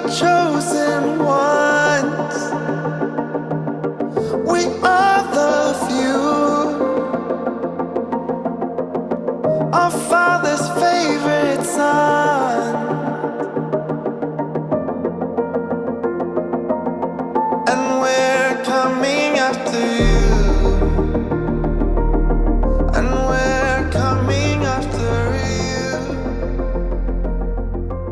chosen ones. We are the few, our Father's favorite son. And we're coming after you. And we're coming after you.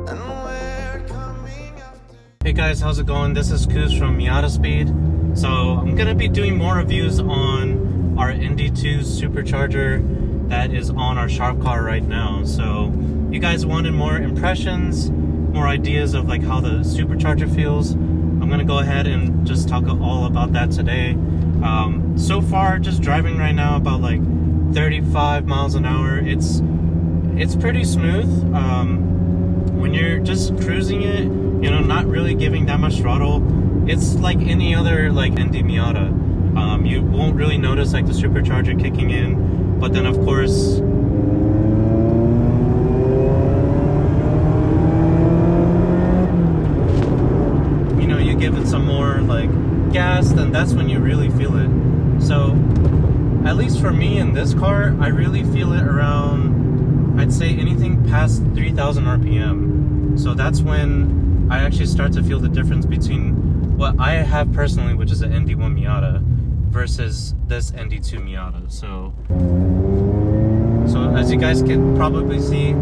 And we're coming after you. Hey guys, how's it going? This is Kuz from MiataSpeed. So I'm gonna be doing more reviews on our ND2 Supercharger that is on our shop car right now. So you guys wanted more impressions, more ideas of like how the Supercharger feels. I'm gonna go ahead and just talk all about that today. So far, just driving right now about like 35 miles an hour. It's pretty smooth. When you're just cruising it, you know, not really giving that much throttle, it's like any other like ND Miata. You won't really notice like the Supercharger kicking in, but then of course you give it some more like gas, then that's when you really feel it. So at least for me in this car, I really feel it around, I'd say anything past 3,000 RPM. So that's when I actually start to feel the difference between what I have personally, which is an ND1 Miata, versus this ND2 Miata. So as you guys can probably see,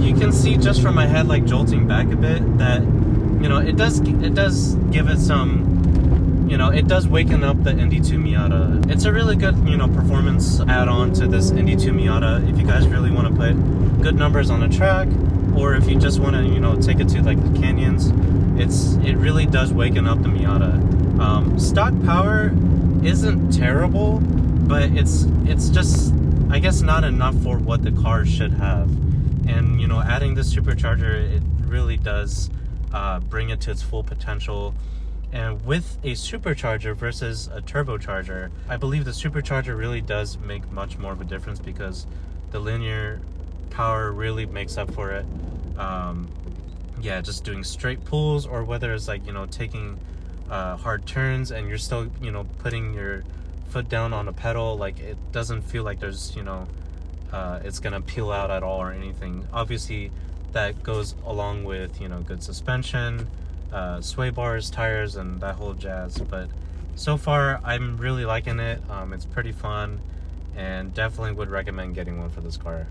you can see just from my head like jolting back a bit that, you know, it does give it some, you know, it does waken up the ND2 Miata. It's a really good, you know, performance add-on to this ND2 Miata if you guys really want to put good numbers on the track, or if you just want to, you know, take it to like the canyons. It really does waken up the Miata. Stock power isn't terrible, but it's just, I guess, not enough for what the car should have. And, you know, adding this Supercharger, it really does bring it to its full potential. And with a Supercharger versus a turbocharger, I believe the Supercharger really does make much more of a difference because the linear power really makes up for it. Yeah, just doing straight pulls, or whether it's like, you know, taking hard turns and you're still, you know, putting your foot down on a pedal, like it doesn't feel like there's, you know, it's gonna peel out at all or anything. Obviously that goes along with, you know, good suspension, sway bars, tires, and that whole jazz. But so far I'm really liking it. It's pretty fun, and definitely would recommend getting one for this car.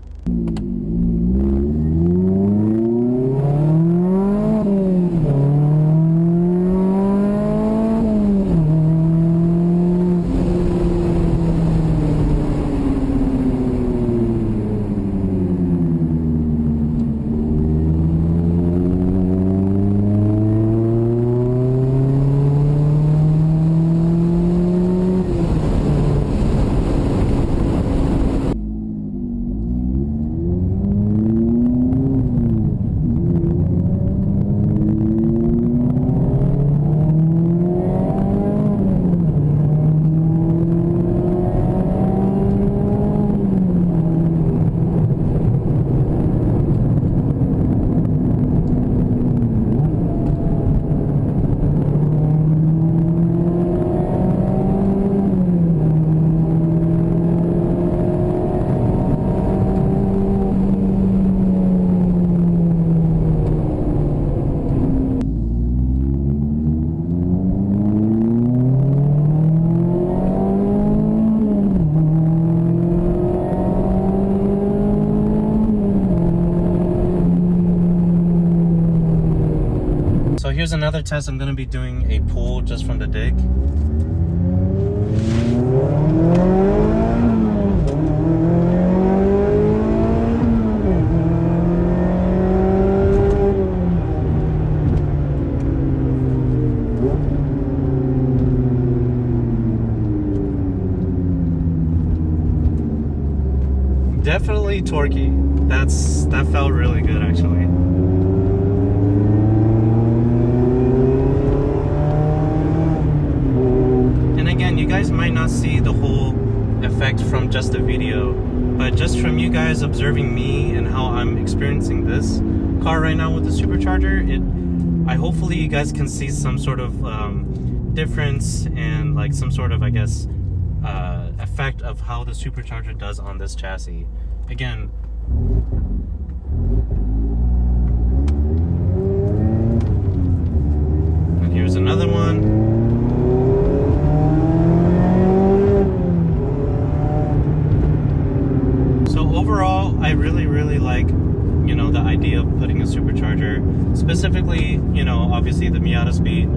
So here's another test. I'm going to be doing a pull just from the dig. Definitely torquey. That felt really good actually. You guys might not see the whole effect from just the video, but just from you guys observing me and how I'm this car right now with the supercharger. I hopefully you guys can see some sort of difference and like some sort of, I guess, effect of how the supercharger does on this chassis. Again, and here's another one. Overall, I really like, you know, the idea of putting a supercharger, specifically, you know, obviously the MiataSpeed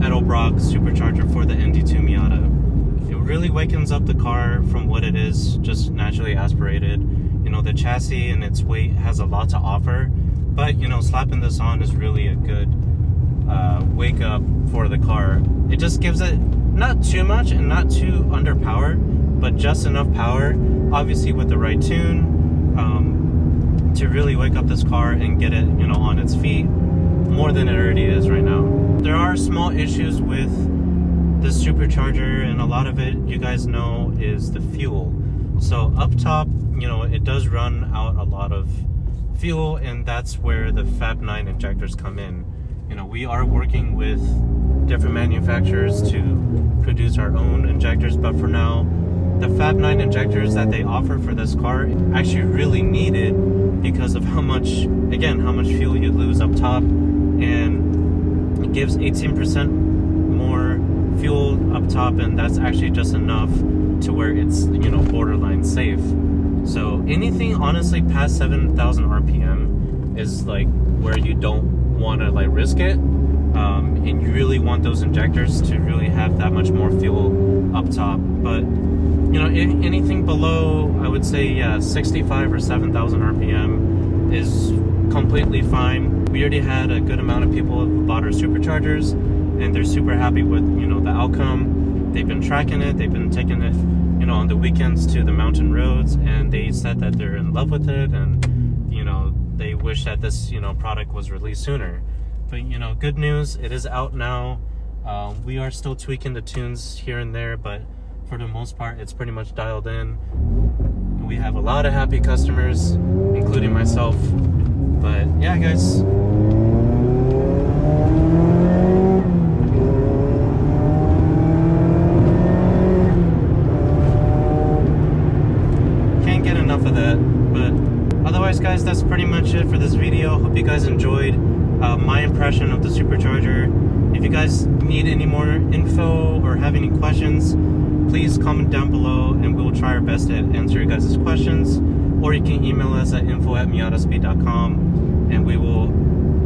Edelbrock Supercharger for the ND2 Miata. It really wakens up the car from what it is, just naturally aspirated. You know, the chassis and its weight has a lot to offer, but, you know, slapping this on is really a good wake up for the car. It just gives it not too much and not too underpowered, but just enough power, obviously with the right tune, to really wake up this car and get it, you know, on its feet more than it already is right now. There are small issues with the supercharger, and a lot of it, you guys know, is the fuel. So up top, you know, it does run out a lot of fuel, and that's where the Fab 9 injectors come in. You know, we are working with different manufacturers to produce our own injectors, but for now, the Fab 9 injectors that they offer for this car actually really needed because of how much fuel you lose up top, and it gives 18% more fuel up top, and that's actually just enough to where it's, you know, borderline safe. So anything honestly past 7,000 RPM is like where you don't want to like risk it, and you really want those injectors to really have that much more fuel up top. But you know, anything below, I would say, yeah, 65 or 7,000 RPM is completely fine. We already had a good amount of people who bought our superchargers, and they're super happy with, you know, the outcome. They've been tracking it, they've been taking it, you know, on the weekends to the mountain roads, and they said that they're in love with it, and, you know, they wish that this, you know, product was released sooner. But, you know, good news, it is out now. We are still tweaking the tunes here and there, but for the most part, it's pretty much dialed in. We have a lot of happy customers, including myself. But yeah, guys. Can't get enough of that. But otherwise, guys, that's pretty much it for this video. Hope you guys enjoyed my impression of the supercharger. If you guys need any more info or have any questions, please comment down below, and we will try our best to answer your guys' questions. Or you can email us at info@miataspeed.com, and we will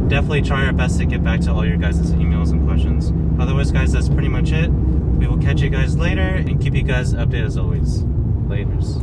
definitely try our best to get back to all your guys' emails and questions. Otherwise, guys, that's pretty much it. We will catch you guys later and keep you guys updated as always. Laters.